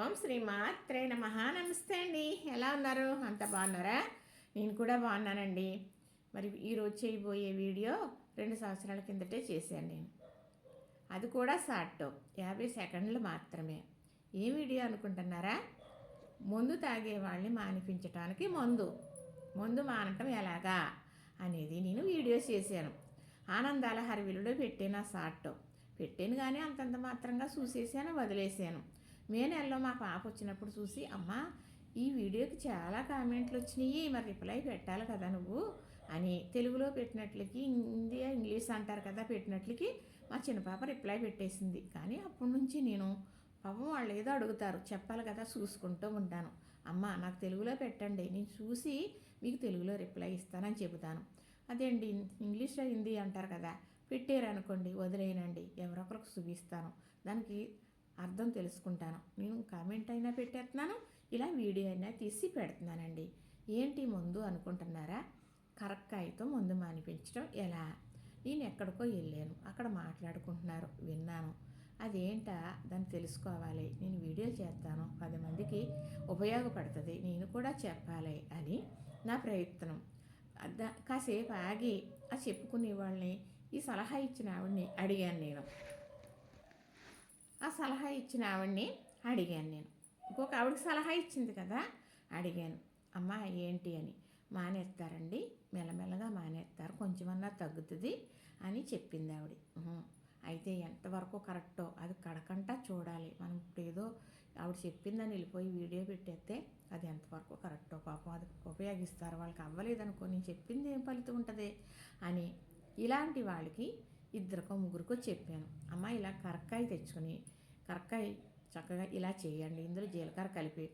ఓం శ్రీ మాత్రే నమః. నమస్తే అండి. ఎలా ఉన్నారు? అంత బాగున్నారా? నేను కూడా బాగున్నానండి. మరి ఈరోజు చేయబోయే వీడియో 2 సంవత్సరాల కిందటే చేశాను నేను. అది కూడా షార్ట్ 50 సెకండ్లు మాత్రమే. ఏ వీడియో అనుకుంటున్నారా? మందు తాగే వాళ్ళని మానిపించడానికి మందు మానటం ఎలాగా అనేది నేను వీడియో చేశాను. ఆనందాల హరివిలులో పెట్టాను ఆ షార్ట్. పెట్టాను కానీ అంతంత మాత్రంగా చూసేసాను, వదిలేసాను. మే నెలలో మా పాప వచ్చినప్పుడు చూసి, అమ్మా ఈ వీడియోకి చాలా కామెంట్లు వచ్చినాయి, మరి రిప్లై పెట్టాలి కదా నువ్వు అని తెలుగులో పెట్టినట్లకి, ఇంగ్లీష్ అంటారు కదా పెట్టినట్లకి మా చిన్న పాప రిప్లై పెట్టేసింది. కానీ అప్పటి నుంచి నేను పాపం వాళ్ళు ఏదో అడుగుతారు, చెప్పాలి కదా, చూసుకుంటూ ఉంటాను. అమ్మ నాకు తెలుగులో పెట్టండి, నేను చూసి మీకు తెలుగులో రిప్లై ఇస్తానని చెబుతాను. అదేంటి ఇంగ్లీష్లో హిందీ అంటారు కదా, పెట్టారనుకోండి వదిలేయనండి, ఎవరొకరికి చూపిస్తాను, దానికి అర్థం తెలుసుకుంటాను. నేను కామెంట్ అయినా పెట్టేస్తున్నాను, ఇలా వీడియో అయినా తీసి పెడుతున్నానండి. ఏంటి ముందు అనుకుంటున్నారా? కరక్కాయతో మందు మానిపించడం ఎలా? నేను ఎక్కడికో వెళ్ళాను, అక్కడ మాట్లాడుకుంటున్నారు, విన్నాను. అదేంటా దాన్ని తెలుసుకోవాలి, నేను వీడియో చేస్తాను, 10 మందికి ఉపయోగపడుతుంది, నేను కూడా చెప్పాలి అని నా ప్రయత్నం. కాసేపు ఆగి ఆ చెప్పుకునే వాళ్ళని, ఈ సలహా ఇచ్చిన ఆవిడని అడిగాను నేను. ఆ సలహా ఇచ్చిన ఆవిడని అడిగాను నేను. ఇంకొక ఆవిడకి సలహా ఇచ్చింది కదా, అడిగాను, అమ్మ ఏంటి అని. మానేస్తారండి, మెల్లమెల్లగా మానేస్తారు, కొంచెమన్నా తగ్గుతుంది అని చెప్పింది ఆవిడ. అయితే ఎంతవరకు కరెక్టో అది కడకంటా చూడాలి. మనం ఇప్పుడు ఏదో ఆవిడ చెప్పిందని వెళ్ళిపోయి వీడియో పెట్టేస్తే అది ఎంతవరకు కరెక్టో, పాపం అది ఉపయోగిస్తారు, వాళ్ళకి అవ్వలేదనుకో, నేను చెప్పింది ఏం ఫలితం ఉంటుంది అని ఇలాంటి వాళ్ళకి 2కో 3కో చెప్పాను. అమ్మ ఇలా కరక్కాయ తెచ్చుకొని, కరక్కాయ చక్కగా ఇలా చేయండి, ఇందులో జీలకర్ర కలిపి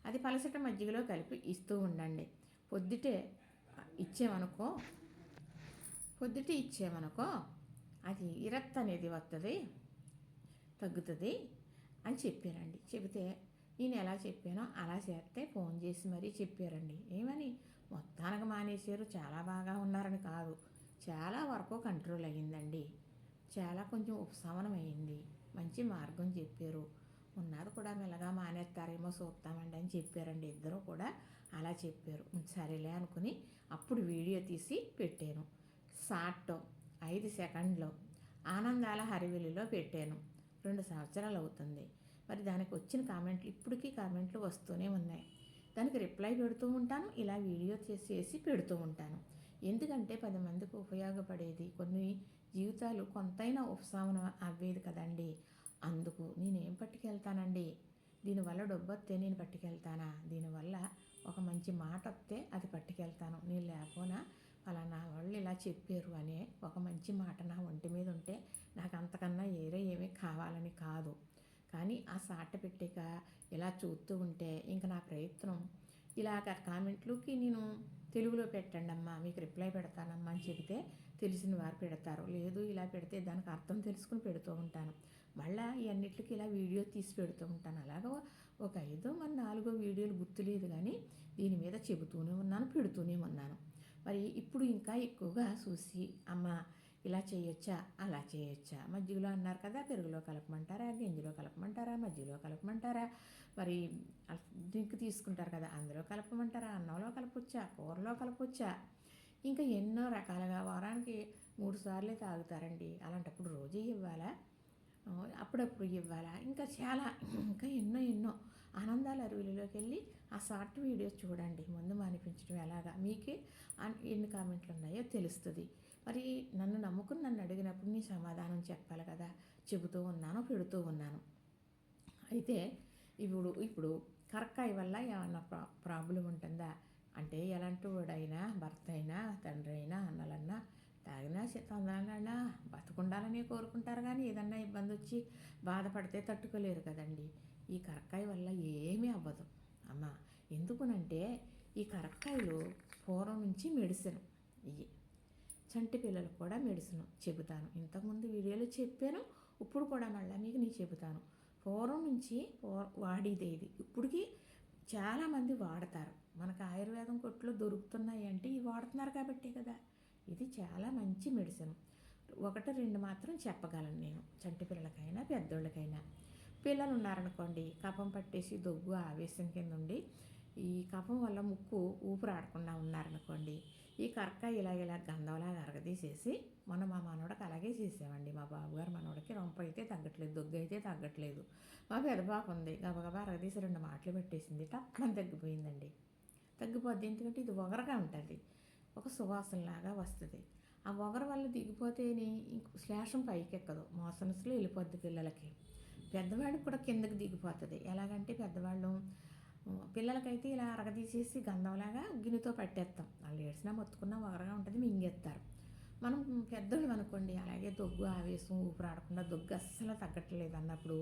అది పలసట మజ్జిగలో కలిపి ఇస్తూ ఉండండి. పొద్దుటే ఇచ్చేమనుకో అది ఇరక్త అనేది వస్తుంది, తగ్గుతుంది అని చెప్పారండి. చెబితే నేను ఎలా చెప్పానో అలా చేస్తే ఫోన్ చేసి మరీ చెప్పారండి. ఏమని? మొత్తానికి మానేశారు, చాలా బాగా ఉన్నారని కాదు, చాలా వరకు కంట్రోల్ అయ్యిందండి, చాలా కొంచెం ఉపశమనం అయ్యింది, మంచి మార్గం చెప్పారు, ఉన్నది కూడా మెల్లగా మానేస్తారేమో చూస్తామండి అని చెప్పారండి. ఇద్దరు కూడా అలా చెప్పారు. సరేలే అనుకుని అప్పుడు వీడియో తీసి పెట్టాను. షార్ట్ 5 సెకండ్లో ఆనందాల హరివిల్లులో పెట్టాను. 2 సంవత్సరాలు అవుతుంది. మరి దానికి వచ్చిన కామెంట్లు ఇప్పటికీ కామెంట్లు వస్తూనే ఉన్నాయి. దానికి రిప్లై పెడుతూ ఉంటాను, ఇలా వీడియో చేసి పెడుతూ ఉంటాను. ఎందుకంటే 10 మందికి ఉపయోగపడేది, కొన్ని జీవితాలు కొంతైనా ఉపశమనం అవ్వేది కదండి. అందుకు నేనేం పట్టుకెళ్తానండి, దీనివల్ల డబ్బు వస్తే నేను పట్టుకెళ్తానా, దీనివల్ల ఒక మంచి మాట వస్తే అది పట్టుకెళ్తాను. నేను లేకపోయినా ఫలానా వాళ్ళు ఇలా చెప్పారు అనే ఒక మంచి మాట నా ఒంటి మీద ఉంటే నాకు అంతకన్నా ఏమీ కావాలని కాదు. కానీ ఆ సాట పెట్టాక ఇలా చూస్తూ ఉంటే ఇంకా నా ప్రయత్నం ఇలాగ కామెంట్లోకి నేను తెలుగులో పెట్టండి అమ్మా, మీకు రిప్లై పెడతానమ్మా అని చెబితే తెలిసిన వారు పెడతారు, లేదు ఇలా పెడితే దానికి అర్థం తెలుసుకుని పెడుతూ ఉంటాను. మళ్ళీ ఇవన్నిటికి ఇలా వీడియో తీసి పెడుతూ ఉంటాను. అలాగా ఒక 5 మరి 4 వీడియోలు గుర్తులేదు, కానీ దీని మీద చెబుతూనే ఉన్నాను, పెడుతూనే ఉన్నాను. మరి ఇప్పుడు ఇంకా ఎక్కువగా చూసి, అమ్మ ఇలా చేయొచ్చా, అలా చేయొచ్చా, మజ్జిగలో అన్నారు కదా, పెరుగులో కలపమంటారా, గింజలో కలపమంటారా, మజ్జిగలో కలపమంటారా, మరి డ్రింక్ తీసుకుంటారు కదా అందులో కలపమంటారా, అన్నంలో కలపొచ్చా, కూరలో కలపొచ్చా, ఇంకా ఎన్నో రకాలుగా వారానికి 3 సార్లే తాగుతారండి, అలాంటప్పుడు రోజు ఇవ్వాలా, అప్పుడప్పుడు ఇవ్వాలా, ఇంకా ఎన్నో ఆనందాల అరువులలోకి వెళ్ళి ఆ షార్ట్ వీడియోస్ చూడండి. ముందు మానిపించడం ఎలాగా, మీకే ఎన్ని కామెంట్లు ఉన్నాయో తెలుస్తుంది. మరి నన్ను నమ్ముకుని నన్ను అడిగినప్పుడు నీ సమాధానం చెప్పాలి కదా, చెబుతూ ఉన్నాను, పెడుతూ ఉన్నాను. అయితే ఇప్పుడు కరక్కాయ వల్ల ఏమన్నా ప్రాబ్లం ఉంటుందా అంటే, ఎలాంటి వాడైనా, భర్త అయినా, తండ్రి అయినా, అన్నలన్నా తాగినా తొందరగా బతుకుండాలని కోరుకుంటారు, కానీ ఏదన్నా ఇబ్బంది వచ్చి బాధపడితే తట్టుకోలేరు కదండి. ఈ కరక్కాయ వల్ల ఏమీ అవ్వదు అమ్మ. ఎందుకునంటే ఈ కరక్కాయలు పూర్వం నుంచి మెడిసిన్, ఇవి చంటి పిల్లలకు కూడా మెడిసిన్ చెబుతాను. ఇంతకుముందు వీడియోలో చెప్పాను, ఇప్పుడు కూడా మళ్ళీ మీకు నేను చెబుతాను. పూర్వం నుంచి వాడేది ఇది, ఇప్పటికీ చాలామంది వాడతారు. మనకు ఆయుర్వేదం కొట్లో దొరుకుతున్నాయి అంటే ఇవి వాడుతున్నారు కాబట్టే కదా. ఇది చాలా మంచి మెడిసిన్. 1, 2 మాత్రం చెప్పగలను నేను, చంటి పిల్లలకైనా పెద్దోళ్ళకైనా. పిల్లలు ఉన్నారనుకోండి, కఫం పట్టేసి దగ్గు ఆవేశం కింద ఉండి ఈ కఫం వల్ల ముక్కు ఊపిరాడకుండా ఉన్నారనుకోండి, ఈ కరక్కాయ ఇలా గంధంలాగా అరగదీసేసి మొన్న మా మనవడికి అలాగే చేసామండి. మా బాబుగారు మనవడికి రొంప అయితే తగ్గట్లేదు, దగ్గు అయితే తగ్గట్లేదు. మా పెద్ద పాప ఉంది, గబగబా అరగదీసి 2 మాటలు పెట్టేసింది, టప్పని తగ్గిపోయిందండి. తగ్గిపోద్ది, ఎందుకంటే ఇది ఒగరగా ఉంటుంది, ఒక సువాసనలాగా వస్తుంది. ఆ ఒగరు వల్ల దిగిపోతేనే శ్లేషం పైకెక్కదు, మోషన్స్లో వెళ్ళిపోద్ది పిల్లలకి. పెద్దవాడికి కూడా కిందకి దిగిపోతుంది. ఎలాగంటే పెద్దవాళ్ళు పిల్లలకైతే ఇలా అరగదీసేసి గంధంలాగా గిన్నెతో పట్టేస్తాం, వాళ్ళు ఏడ్చినా మొత్తుకున్నా ఒగరగా ఉంటుంది, మింగేస్తారు. మనం పెద్దోళ్ళు అనుకోండి, అలాగే దగ్గు ఆవేశం ఊపిరాడకుండా దగ్గు అస్సలు తగ్గట్లేదు అన్నప్పుడు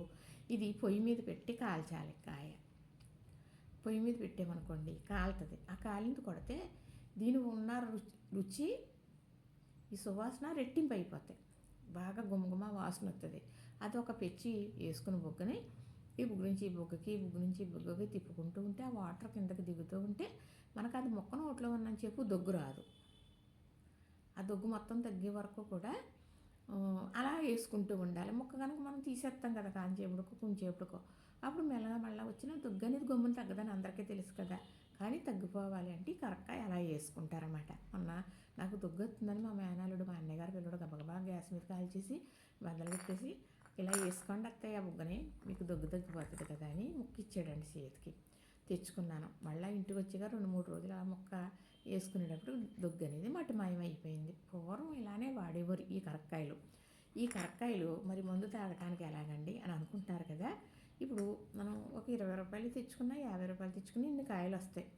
ఇది పొయ్యి మీద పెట్టి కాల్చాలి. కాయ పొయ్యి మీద పెట్టామనుకోండి కాలుతుంది. ఆ కాలింది కొడితే దీని ఉన్న రుచి ఈ సువాసన రెట్టింపు అయిపోతాయి, బాగా గుమగుమ వాసన వస్తుంది. అది ఒక పెచ్చి వేసుకుని బొగ్గని ఈ బుగ్గ నుంచి ఈ బుగ్గకి, ఈ బుగ్గ నుంచి ఈ బుగ్గకి తిప్పుకుంటూ ఉంటే ఆ వాటర్ కిందకి దిగుతూ ఉంటే మనకు అది మొక్కను నోట్లో ఉన్నని చెప్పు దగ్గు రాదు. ఆ దగ్గు మొత్తం తగ్గే వరకు కూడా అలా వేసుకుంటూ ఉండాలి. మొక్క కనుక మనం తీసేస్తాం కదా కాంచేపుడుకో కొంచేపుడుకో, అప్పుడు మెల్లగా మళ్ళీ వచ్చిన దగ్గు అనేది గమ్మున తగ్గదని అందరికీ తెలుసు కదా. కానీ తగ్గిపోవాలి అంటే ఈ కరక్కాయ అలా వేసుకుంటారన్నమాట. మొన్న నాకు దగ్గు వస్తుందని మా మేనల్లుడు, మా అన్నయ్యగారు పిల్లడు గబగబా గ్యాస్ మీద కాల్చేసి బద్దలు పెట్టేసి ఇలా వేసుకోండి అత్తయ్య బుగ్గని, మీకు దగ్గు తగ్గిపోతుంది కదా అని ముక్క ఇచ్చాడండి చేతికి. తెచ్చుకున్నాను. మళ్ళీ ఇంటికి వచ్చాక 2-3 రోజులు ఆ ముక్క వేసుకునేటప్పుడు దగ్గు అనేది మటుమాయమైపోయింది. పూర్వం ఇలానే వాడేవారు ఈ కరక్కాయలు. ఈ కరక్కాయలు మరి మందు తాగటానికి ఎలాగండి అని అనుకుంటారు కదా. ఇప్పుడు మనం ఒక 20 రూపాయలు తెచ్చుకున్నా, 50 రూపాయలు తెచ్చుకుని ఇన్ని కాయలు వస్తాయి.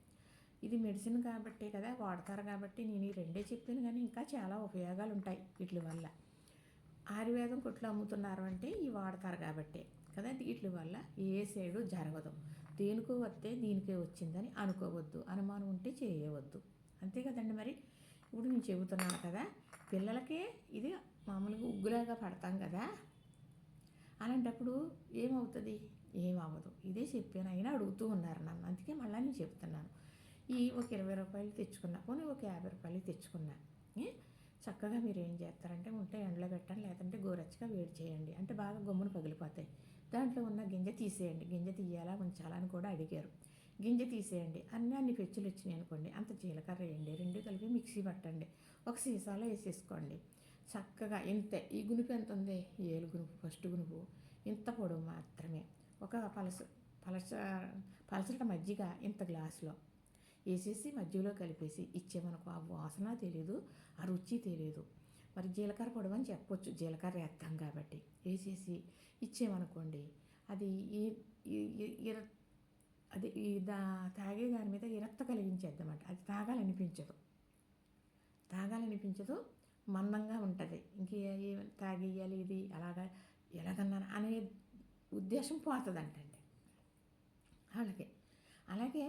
ఇది మెడిసిన్ కాబట్టే కదా వాడతారు, కాబట్టి నేను ఈ రెండే చెప్పాను, కానీ ఇంకా చాలా ఉపయోగాలు ఉంటాయి వీటి వల్ల. ఆయుర్వేదం కొట్లు అమ్ముతున్నారు అంటే ఇవి వాడతారు కాబట్టే కదా. వీటి వల్ల ఏ సైడు జరగదు, దేనికో వస్తే దీనికే వచ్చిందని అనుకోవద్దు, అనుమానం ఉంటే చేయవద్దు, అంతే కదండి. మరి ఇప్పుడు నేను చెబుతున్నాను కదా, పిల్లలకే ఇది మామూలుగా ఉగ్గులాగా పడతాం కదా, అలాంటప్పుడు ఏమవుతుంది, ఏమవ్వదు. ఇదే చెప్పాను, అయినా అడుగుతూ ఉన్నారు నన్ను, అందుకే మళ్ళీ నేను చెప్తున్నాను. ఈ ఒక 20 రూపాయలు తెచ్చుకున్నా, పోనీ ఒక 50 రూపాయలు తెచ్చుకున్నా, చక్కగా మీరు ఏం చేస్తారంటే ఉంటే ఎండలో పెట్టండి, లేదంటే గోరెచ్చగా వేడి చేయండి, అంటే బాగా గమ్మును పగిలిపోతాయి. దాంట్లో ఉన్న గింజ తీసేయండి. గింజ తీయాలా ఉంచాలా అని కూడా అడిగారు. గింజ తీసేయండి. అన్ని పెచ్చులు వచ్చినాయి అనుకోండి, అంత జీలకర్ర వేయండి, 2 కలిపి మిక్సీ పట్టండి, ఒక సీసాలో వేసేసుకోండి. చక్కగా ఇంతే, ఈ గునుపు ఎంత ఉంది, ఏలు గునుపు, ఫస్ట్ గునుపు ఇంత పొడవు మాత్రమే, ఒక పలసట మజ్జిగ ఇంత గ్లాసులో వేసేసి మజ్జిగలో కలిపేసి ఇచ్చేమనుకో, ఆ వాసన తెలియదు, ఆ రుచి తెలియదు. మరి జీలకర్ర పొడవు అని చెప్పొచ్చు, జీలకర్ర వేస్తాం కాబట్టి. వేసేసి ఇచ్చేమనుకోండి, అది అది తాగే దాని మీద ఇరత్త కలిగించేద్దామంట. అది తాగాలనిపించదు, మందంగా ఉంటుంది. తాగేయాలి ఇది అలాగా ఎలాగన్నా అనే ఉద్దేశం పోతుందంటండి వాళ్ళకి. అలాగే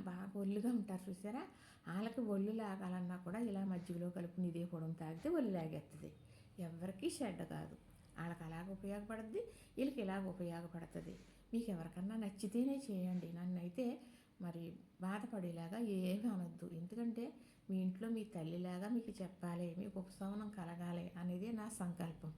బాగా ఒళ్ళుగా ఉంటారు చూసారా, వాళ్ళకి ఒళ్ళు లాగాలన్నా కూడా ఇలా మజ్జిగలో కలుపుని ఇదే పొడం తాగితే ఒళ్ళు లాగేస్తుంది. ఎవరికి చెడ్డ కాదు, వాళ్ళకి అలాగ ఉపయోగపడుద్ది, వీళ్ళకి ఇలాగ ఉపయోగపడుతుంది. మీకు ఎవరికన్నా నచ్చితేనే చేయండి, నన్నైతే మరి బాధపడేలాగా ఏమీ అనొద్దు. ఎందుకంటే మీ ఇంట్లో మీ తల్లిలాగా మీకు చెప్పాలి, మీకు ఉపశమనం కలగాలి అనేది నా సంకల్పం.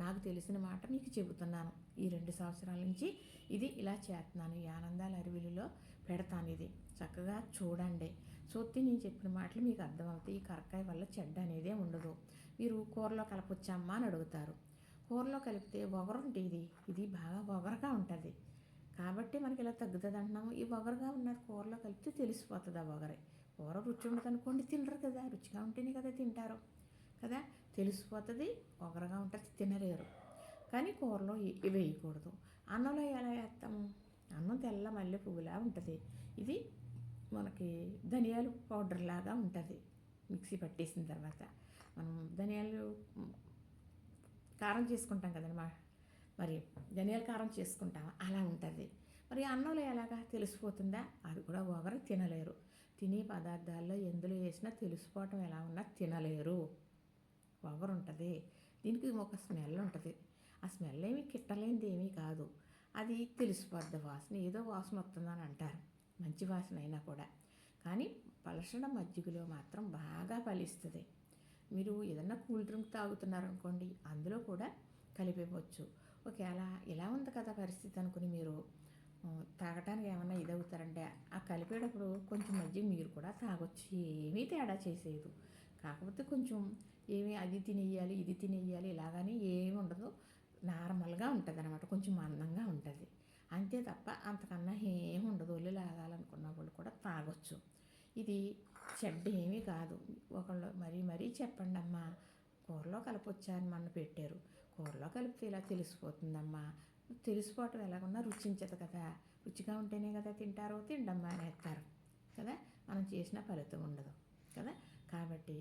నాకు తెలిసిన మాట మీకు చెబుతున్నాను. ఈ 2 సంవత్సరాల నుంచి ఇది ఇలా చేస్తున్నాను, ఈ ఆనందాల అరివిలిలో పెడతాను. ఇది చక్కగా చూడండి, చూస్తే నేను చెప్పిన మాటలు మీకు అర్థమవుతాయి. ఈ కరక్కాయ వల్ల చెడ్డ అనేదే ఉండదు. మీరు కూరలో కలపొచ్చమ్మా అని అడుగుతారు. కూరలో కలిపితే ఒగరుంటే ఇది బాగా ఒగరగా ఉంటుంది కాబట్టి మనకి ఇలా తగ్గుతుంది అంటున్నాము. ఈ ఒగరుగా ఉన్నది కూరలో కలిపితే తెలిసిపోతుంది ఆ ఒగరే. కూర రుచి ఉండదు అనుకోండి, తినరు కదా, రుచిగా ఉంటేనే కదా తింటారు కదా, తెలిసిపోతుంది. ఒగరగా ఉంటుంది, తినలేరు. కానీ కూరలో వేయకూడదు. అన్నంలో ఎలా వేస్తాము, అన్నం తెల్ల మల్లె పువ్వులా ఉంటుంది, ఇది మనకి ధనియాల పౌడర్ లాగా ఉంటుంది. మిక్సీ పట్టేసిన తర్వాత మనం ధనియాలు కారం చేసుకుంటాం కదండి, మరి ధనియాల కారం చేసుకుంటాం, అలా ఉంటుంది. మరి అన్నంలో ఎలాగా తెలిసిపోతుందా, అది కూడా ఒగరు తినలేరు. తినే పదార్థాల్లో ఎందులో వేసినా తెలిసిపోవటం ఎలా ఉన్నా తినలేరు, ఒగరు ఉంటుంది. దీనికి ఒక స్మెల్ ఉంటుంది, ఆ స్మెల్ ఏమీ కిట్టలేనిది ఏమీ కాదు, అది తెలిసిపోద్ది. వాసన ఏదో వాసన వస్తుందని అంటారు, మంచి వాసన అయినా కూడా. కానీ పలసడం మజ్జిగలో మాత్రం బాగా ఫలిస్తుంది. మీరు ఏదన్నా కూల్ డ్రింక్ తాగుతున్నారనుకోండి, అందులో కూడా కలిపివ్వచ్చు. ఒకవేళ ఇలా ఉంది కదా పరిస్థితి అనుకుని మీరు తాగటానికి ఏమన్నా ఇదవుతారంటే ఆ కలిపేటప్పుడు కొంచెం మజ్జిగ మీరు కూడా తాగొచ్చు, ఏమీ తేడా చేసేది. కాకపోతే కొంచెం ఏమి అది తినేయాలి ఇది తినేయాలి ఇలాగని ఏమి ఉండదు, నార్మల్గా ఉంటుంది అనమాట, కొంచెం మందంగా ఉంటుంది అంతే తప్ప అంతకన్నా ఏమి ఉండదు. ఒళ్ళు లాగాలనుకున్న వాళ్ళు కూడా తాగొచ్చు. ఇది చెడ్డ ఏమీ కాదు. ఒకళ్ళు మరీ మరీ చెప్పండి అమ్మా కూరలో కలపొచ్చా అని మొన్న పెట్టారు, కూరలో కలిపితే ఇలా తెలిసిపోతుందమ్మా, తెలిసిపోవటం ఎలాగున్నా రుచించదు కదా, రుచిగా ఉంటేనే కదా తింటారు, తిండమ్మా అనేస్తారు కదా, మనం చేసిన ఫలితం ఉండదు కదా. కాబట్టి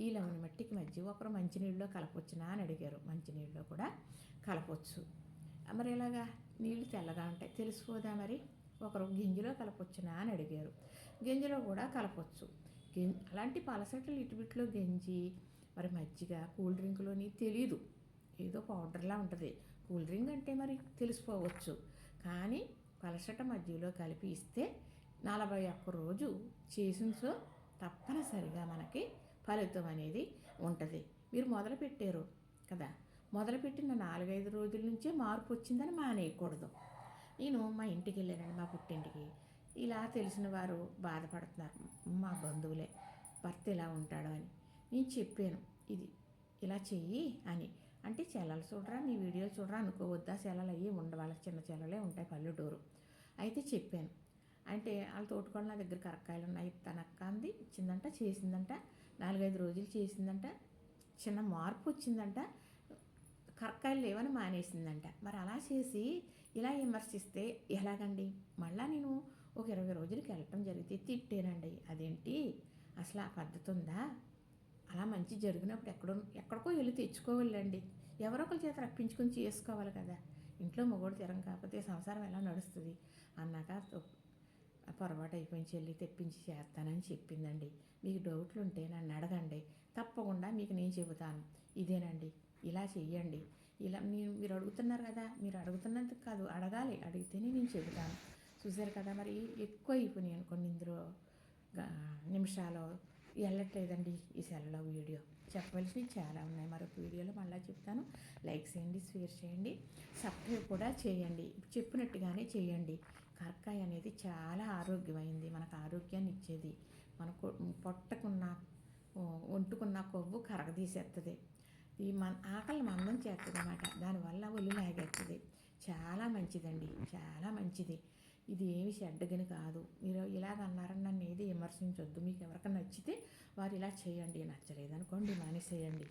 ఈ లెమన్ మట్టికి మజ్జిగ ఒకరు మంచినీళ్ళలో కలపొచ్చునా అని అడిగారు, మంచినీళ్ళలో కూడా కలపొచ్చు. మరి ఇలాగా నీళ్ళు తెల్లగా ఉంటాయి తెలిసిపోదా మరి, ఒకరు గింజలో కలపొచ్చునా అని అడిగారు, గింజలో కూడా కలపొచ్చు. అలాంటి పలసట్లు ఇటుబిట్లో గంజి మరి మజ్జిగ కూల్ డ్రింక్లోని తెలీదు, ఏదో పౌడర్లా ఉంటుంది, కూల్ డ్రింక్ అంటే మరి తెలిసిపోవచ్చు. కానీ పలసట మజ్జిగలో కలిపి ఇస్తే 41 రోజు చేసినso తప్పనిసరిగా మనకి ఫలితం అనేది ఉంటుంది. మీరు మొదలుపెట్టారు కదా, మొదలుపెట్టిన 4-5 రోజుల నుంచే మార్పు వచ్చిందని మానేయకూడదు. నేను మా ఇంటికి వెళ్ళానండి, మా పుట్టింటికి. ఇలా తెలిసిన వారు బాధపడుతున్నారు, మా బంధువులే, భర్త ఇలా ఉంటాడు అని. నేను చెప్పాను ఇది ఇలా చెయ్యి అని. అంటే చెల్లెలు చూడరా నీ వీడియోలు చూడరా అనుకోవద్దా, చెల్లెలు అయ్యి వాళ్ళకి చిన్న చెల్లెలే ఉంటాయి పల్లెటూరు. అయితే చెప్పాను, అంటే వాళ్ళ తోటకోళ్ళు నా దగ్గర కరక్కాయలు ఉన్నాయి తనక్క అంది, ఇచ్చిందంట, చేసిందంట, 4-5 రోజులు చేసిందంట, చిన్న మార్పు వచ్చిందంట, కరక్కాయలు లేవని మానేసిందంట. మరి అలా చేసి ఇలా విమర్శిస్తే ఎలాగండి. మళ్ళీ నేను ఒక 20 రోజులకి వెళ్ళటం జరిగితే తిట్టానండి, అదేంటి అసలు ఆ పద్ధతి ఉందా, అలా మంచి జరిగినప్పుడు ఎక్కడికో వెళ్ళి తెచ్చుకోవాలండి, ఎవరో ఒకరి చేత రప్పించుకొని చేసుకోవాలి కదా, ఇంట్లో మగోడు తిరం కాకపోతే సంసారం ఎలా నడుస్తుంది అన్నాక పొరపాటు అయిపోయింది చెల్లి, తెప్పించి చేస్తానని చెప్పిందండి. మీకు డౌట్లు ఉంటే నన్ను అడగండి, తప్పకుండా మీకు నేను చెబుతాను. ఇదేనండి, ఇలా చెయ్యండి. ఇలా మీరు అడుగుతున్నారు కదా, మీరు అడుగుతున్నందుకు కాదు, అడగాలి, అడిగితేనే నేను చెబుతాను. చూసారు కదా, మరి ఎక్కువ అయిపోయినాయి అనుకోండి, ఇందులో నిమిషాలు వెళ్ళట్లేదండి ఈ సెల్లో వీడియో. చెప్పవలసినవి చాలా ఉన్నాయి, మరొక వీడియోలో మళ్ళీ చెప్తాను. లైక్ చేయండి, షేర్ చేయండి, సబ్స్క్రైబ్ కూడా చేయండి, చెప్పినట్టుగానే చేయండి. కరక్కాయ అనేది చాలా ఆరోగ్యమైంది, మనకు ఆరోగ్యాన్ని ఇచ్చేది, మనకు పొట్టకున్న ఒంటుకున్న కొవ్వు కరగదీసేస్తుంది, ఈ ఆకలి మందం చేస్తుంది అన్నమాట, దానివల్ల ఒళ్ళు లాగేస్తుంది. చాలా మంచిదండి, చాలా మంచిది. ఇది ఏమి చెడ్డగని కాదు. మీరు ఇలాగ అన్నారని నన్ను ఏది విమర్శించొద్దు. మీకు ఎవరికైనా నచ్చితే వారు ఇలా చేయండి, నచ్చలేదనుకోండి మానేసేయండి.